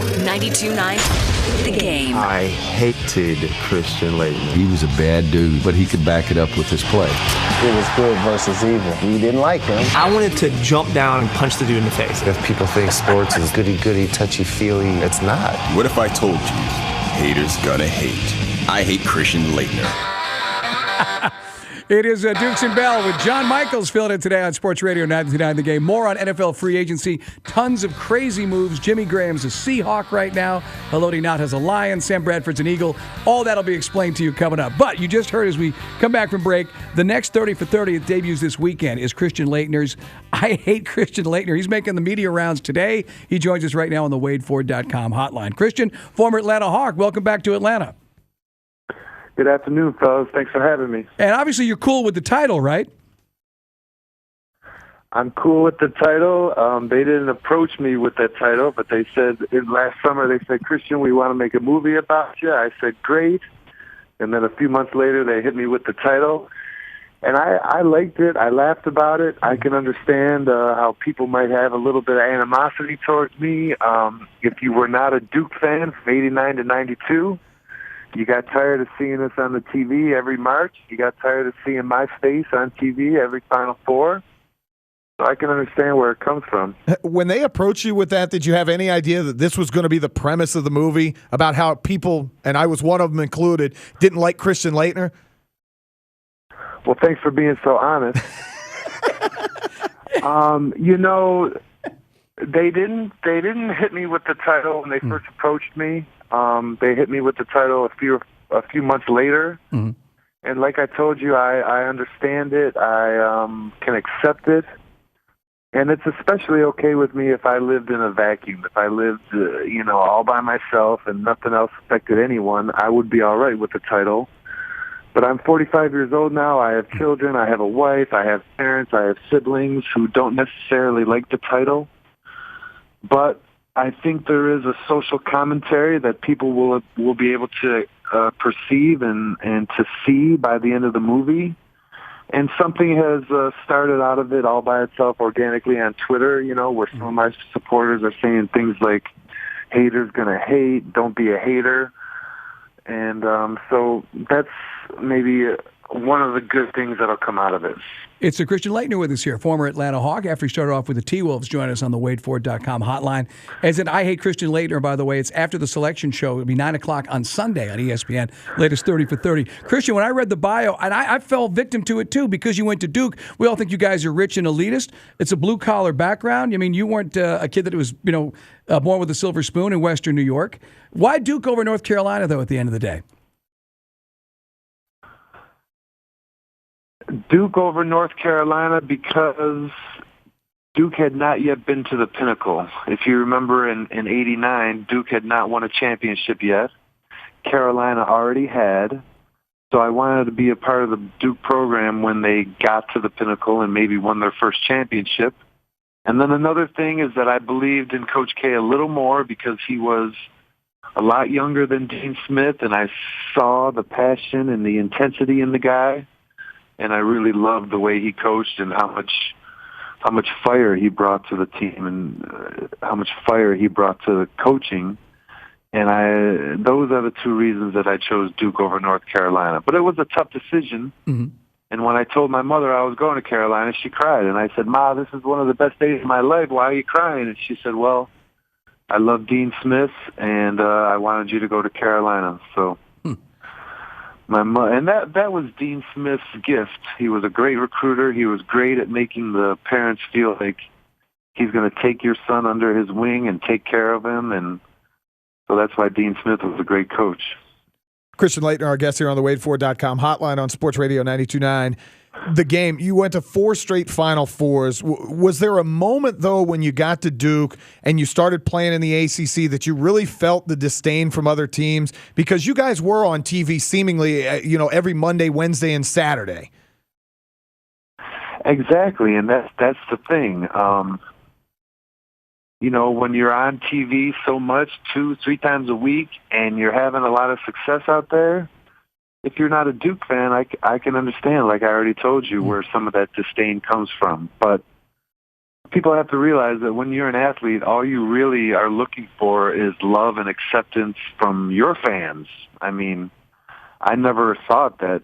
92.9 The Game. I hated Christian Laettner. He was a bad dude, but he could back it up with his play. It was good versus evil. We didn't like him. I wanted to jump down and punch the dude in the face. If people think sports is goody-goody, touchy-feely, it's not. What if I told you, haters gonna hate? I hate Christian Laettner. It is Dukes and Bell with John Michaels filling in today on Sports Radio 99 The Game. More on NFL free agency. Tons of crazy moves. Jimmy Graham's a Seahawk right now. Haloti Ngata has a Lion. Sam Bradford's an Eagle. All that'll be explained to you coming up. But you just heard as we come back from break, the next 30 for 30 that debuts this weekend is Christian Laettner's I Hate Christian Laettner. He's making the media rounds today. He joins us right now on the WadeFord.com hotline. Christian, former Atlanta Hawk, welcome back to Atlanta. Good afternoon, fellas. Thanks for having me. And obviously you're cool with the title, right? I'm cool with the title. They didn't approach me with that title, but they said last summer, they said, Christian, we want to make a movie about you. I said, great. And then a few months later, they hit me with the title. And I liked it. I laughed about it. I can understand how people might have a little bit of animosity towards me. If you were not a Duke fan from 89 to 92, you got tired of seeing us on the TV every March. You got tired of seeing my face on TV every Final Four. So I can understand where it comes from. When they approached you with that, did you have any idea that this was going to be the premise of the movie, about how people, and I was one of them included, didn't like Christian Laettner? Well, thanks for being so honest. They didn't hit me with the title when they first approached me. They hit me with the title a few months later. Mm-hmm. And like I told you, I understand it. I can accept it. And it's especially okay with me if I lived in a vacuum. If I lived, all by myself and nothing else affected anyone, I would be all right with the title. But I'm 45 years old now. I have children. I have a wife. I have parents. I have siblings who don't necessarily like the title. But I think there is a social commentary that people will be able to perceive and to see by the end of the movie. And something has started out of it all by itself organically on Twitter, where some of my supporters are saying things like, haters gonna hate, don't be a hater. And so that's maybe one of the good things that'll come out of it. It's a Christian Laettner with us here, former Atlanta Hawk. After he started off with the T-Wolves, join us on the WadeFord.com hotline. As in I Hate Christian Laettner, by the way, it's after the selection show. It'll be 9 o'clock on Sunday on ESPN, latest 30 for 30. Christian, when I read the bio, and I fell victim to it too, because you went to Duke. We all think you guys are rich and elitist. It's a blue-collar background. I mean, you weren't a kid that was, born with a silver spoon in Western New York. Why Duke over North Carolina, though, at the end of the day? Duke over North Carolina because Duke had not yet been to the pinnacle. If you remember in 89, Duke had not won a championship yet. Carolina already had. So I wanted to be a part of the Duke program when they got to the pinnacle and maybe won their first championship. And then another thing is that I believed in Coach K a little more because he was a lot younger than Dean Smith, and I saw the passion and the intensity in the guy. And I really loved the way he coached and how much fire he brought to the team and how much fire he brought to the coaching. And those are the two reasons that I chose Duke over North Carolina. But it was a tough decision. Mm-hmm. And when I told my mother I was going to Carolina, she cried. And I said, Ma, this is one of the best days of my life. Why are you crying? And she said, well, I love Dean Smith, and I wanted you to go to Carolina. So... And that was Dean Smith's gift. He was a great recruiter. He was great at making the parents feel like he's going to take your son under his wing and take care of him. And so that's why Dean Smith was a great coach. Christian Laettner, our guest here on the WadeFord.com hotline on Sports Radio 92.9. The Game, you went to 4 straight Final Fours. Was there a moment, though, when you got to Duke and you started playing in the ACC that you really felt the disdain from other teams? Because you guys were on TV seemingly, every Monday, Wednesday, and Saturday. Exactly, and that's the thing. When you're on TV so much, 2-3 times a week, and you're having a lot of success out there, if you're not a Duke fan, I can understand, like I already told you, where some of that disdain comes from. But people have to realize that when you're an athlete, all you really are looking for is love and acceptance from your fans. I mean, I never thought that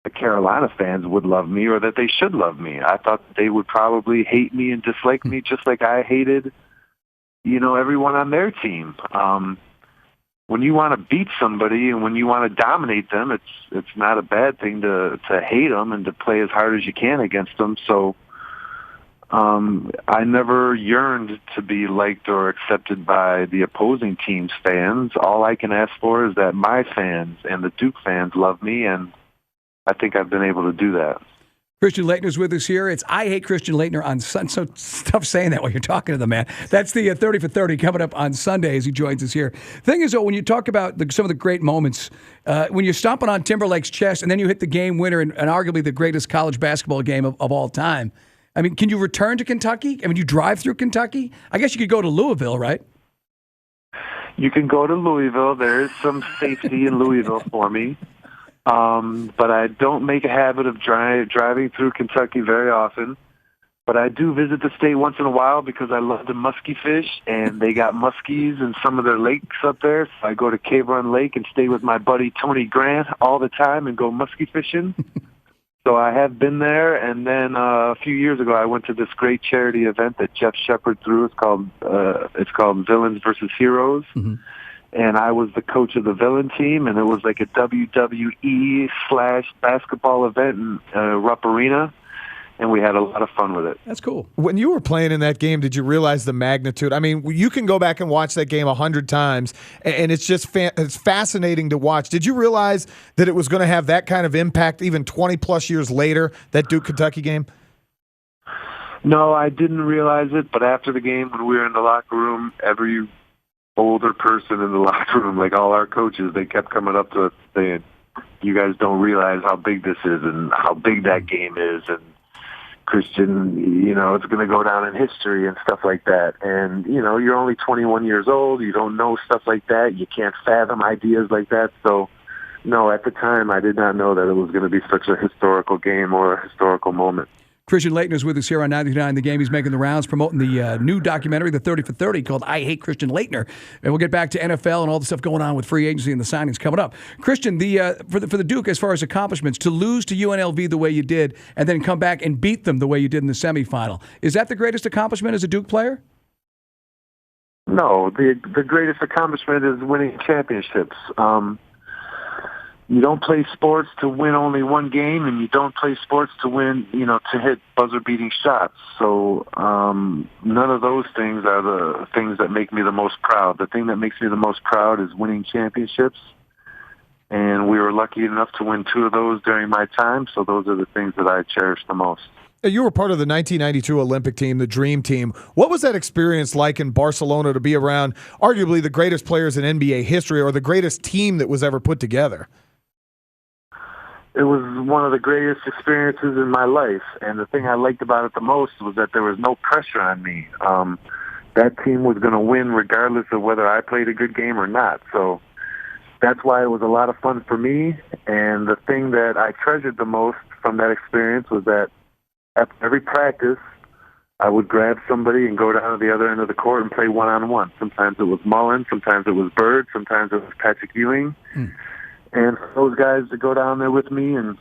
the Carolina fans would love me or that they should love me. I thought they would probably hate me and dislike me just like I hated, everyone on their team. When you want to beat somebody and when you want to dominate them, it's not a bad thing to hate them and to play as hard as you can against them. So I never yearned to be liked or accepted by the opposing team's fans. All I can ask for is that my fans and the Duke fans love me, and I think I've been able to do that. Christian Laettner's with us here. It's I Hate Christian Laettner on Sunday. So tough saying that while you're talking to the man. That's the 30 for 30 coming up on Sunday as he joins us here. Thing is, though, when you talk about some of the great moments, when you're stomping on Timberlake's chest and then you hit the game winner and arguably the greatest college basketball game of all time, I mean, can you return to Kentucky? I mean, you drive through Kentucky? I guess you could go to Louisville, right? You can go to Louisville. There is some safety in Louisville for me. But I don't make a habit of driving through Kentucky very often. But I do visit the state once in a while because I love to muskie fish, and they got muskies in some of their lakes up there. So I go to Cave Run Lake and stay with my buddy Tony Grant all the time and go muskie fishing. So I have been there, and then a few years ago I went to this great charity event that Jeff Shepard threw. It's called Villains versus Heroes. Mm-hmm. And I was the coach of the villain team, and it was like a WWE/basketball event in Rupp Arena, and we had a lot of fun with it. That's cool. When you were playing in that game, did you realize the magnitude? I mean, you can go back and watch that game 100 times, and it's just it's fascinating to watch. Did you realize that it was going to have that kind of impact even 20-plus years later, that Duke-Kentucky game? No, I didn't realize it, but after the game, when we were in the locker room, every older person in the locker room, like all our coaches, they kept coming up to us saying, "You guys don't realize how big this is and how big that game is, and Christian, it's going to go down in history and stuff like that." And, you're only 21 years old. You don't know stuff like that. You can't fathom ideas like that. So, no, at the time, I did not know that it was going to be such a historical game or a historical moment. Christian Laettner is with us here on 99 The Game. He's making the rounds, promoting the new documentary, the 30 for 30, called I Hate Christian Laettner. And we'll get back to NFL and all the stuff going on with free agency and the signings coming up. Christian, for the Duke, as far as accomplishments, to lose to UNLV the way you did and then come back and beat them the way you did in the semifinal, is that the greatest accomplishment as a Duke player? No, the greatest accomplishment is winning championships. You don't play sports to win only one game, and you don't play sports to win, to hit buzzer-beating shots. So none of those things are the things that make me the most proud. The thing that makes me the most proud is winning championships, and we were lucky enough to win 2 of those during my time, so those are the things that I cherish the most. You were part of the 1992 Olympic team, the Dream Team. What was that experience like in Barcelona to be around arguably the greatest players in NBA history or the greatest team that was ever put together? It was one of the greatest experiences in my life, and the thing I liked about it the most was that there was no pressure on me. That team was going to win regardless of whether I played a good game or not, so that's why it was a lot of fun for me, and the thing that I treasured the most from that experience was that after every practice, I would grab somebody and go down to the other end of the court and play one-on-one. Sometimes it was Mullen, sometimes it was Bird, sometimes it was Patrick Ewing. And for those guys to go down there with me and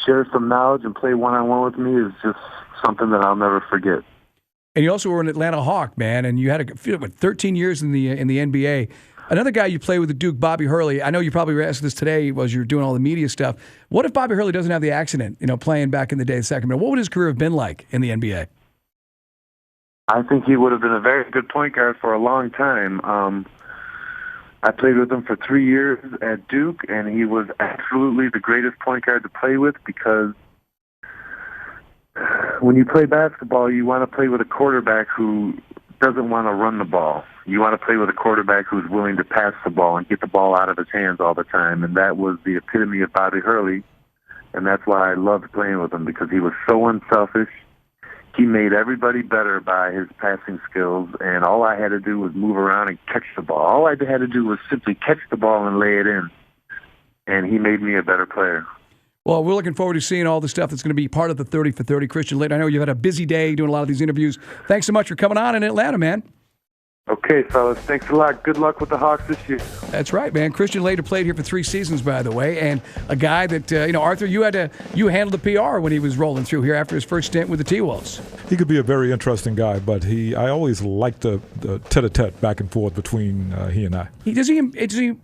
share some knowledge and play one-on-one with me is just something that I'll never forget. And you also were an Atlanta Hawk, man, and you had 13 years in the NBA. Another guy you play with the Duke, Bobby Hurley. I know you probably were asked this today as you were doing all the media stuff. What if Bobby Hurley doesn't have the accident, playing back in the day in Sacramento? What would his career have been like in the NBA? I think he would have been a very good point guard for a long time. I played with him for 3 years at Duke, and he was absolutely the greatest point guard to play with because when you play basketball, you want to play with a quarterback who doesn't want to run the ball. You want to play with a quarterback who's willing to pass the ball and get the ball out of his hands all the time, and that was the epitome of Bobby Hurley, and that's why I loved playing with him because he was so unselfish. He made everybody better by his passing skills, and all I had to do was move around and catch the ball. All I had to do was simply catch the ball and lay it in, and he made me a better player. Well, we're looking forward to seeing all the stuff that's going to be part of the 30 for 30. Christian Laettner, I know you've had a busy day doing a lot of these interviews. Thanks so much for coming on in Atlanta, man. Okay, fellas. Thanks a lot. Good luck with the Hawks this year. That's right, man. Christian Laettner played here for 3 seasons, by the way, and a guy that Arthur, you handled the PR when he was rolling through here after his first stint with the T-Wolves. He could be a very interesting guy, but I always liked the tete-a-tete back and forth between he and I. He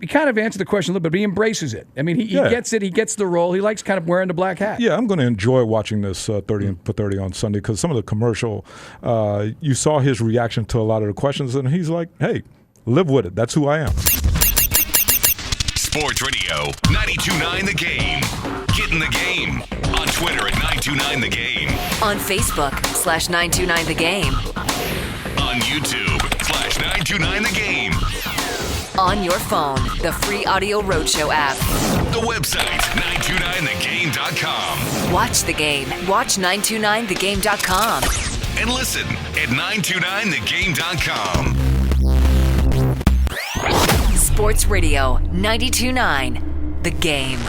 kind of answered the question a little bit, but he embraces it. I mean, he gets it. He gets the role. He likes kind of wearing the black hat. Yeah, I'm going to enjoy watching this 30 for 30 on Sunday because some of the commercial, you saw his reaction to a lot of the questions, and he's like, hey, live with it. That's who I am. Sports Radio 92.9 The Game. Get in the game on Twitter at 929 The Game. On Facebook /929 The Game. On YouTube /929 The Game. On your phone, the free Audio Roadshow app. The website 929thegame.com. Watch the game. Watch 929thegame.com. And listen at 929thegame.com. Sports Radio 92.9 The Game.